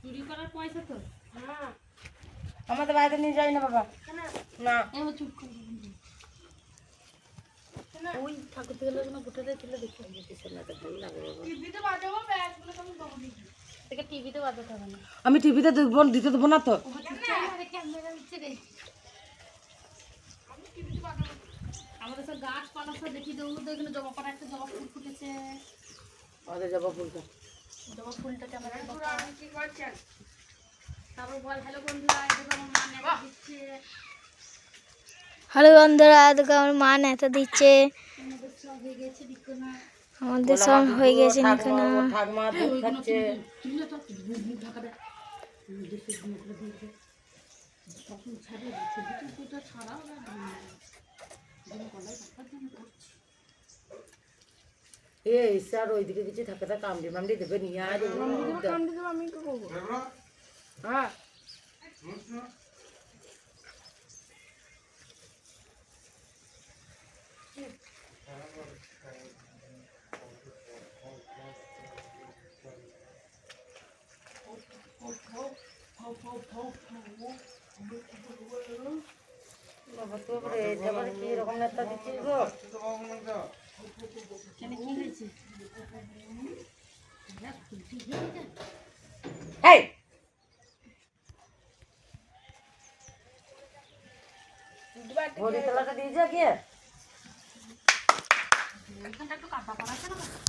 চুরি করার পয়সা তো আমাদের বাড়িতে নিয়ে যাই না বাবা না চুপ করে ওই ঠাকুর থেকে লোক না গোটাটাই তুলে দেখে ভালো লাগে টিভিতে বাজাতে হবে না আমি টিভিতে দিতে দেবো না তো আমাদের সব গাছপালা সব দেখি এখানে জবা পাড়া একটা জবা ফুল ফুটেছে আমাদের জবা ফুলটা ফুলটাকে আমরা তারপর বল হ্যালো বন্ধুরা এদিকে আমার মা নেতা দিচ্ছে হ্যালো বন্ধুরা এদিকে আমার মা নেতা দিচ্ছে আমাদের সব হয়ে গেছে দিকো না আমাদের সব হয়ে গেছে নিকানা ঠাকমা দুধ খাচ্ছে তুইলে তো মুখ ঢাকা দে দেশে মুখটা দিয়ে দে তখন ছাড়ে ছবি টুকুটা ছাড়াও না কলাই পাতার জন্য করছি এই স্যার ওইদিকে কিছু থাকে তা কামড়ি মামড়ি দেবে নিয়ে আর আমি কি করবো হ্যাঁ বাবা তো এবার কি রকম নেতা দিচ্ছিস গো কেন কি হয়েছে এই ঘড়ি তোলাটা দিয়ে যা গিয়ে এখানটা একটু কাটা পড়া আছে না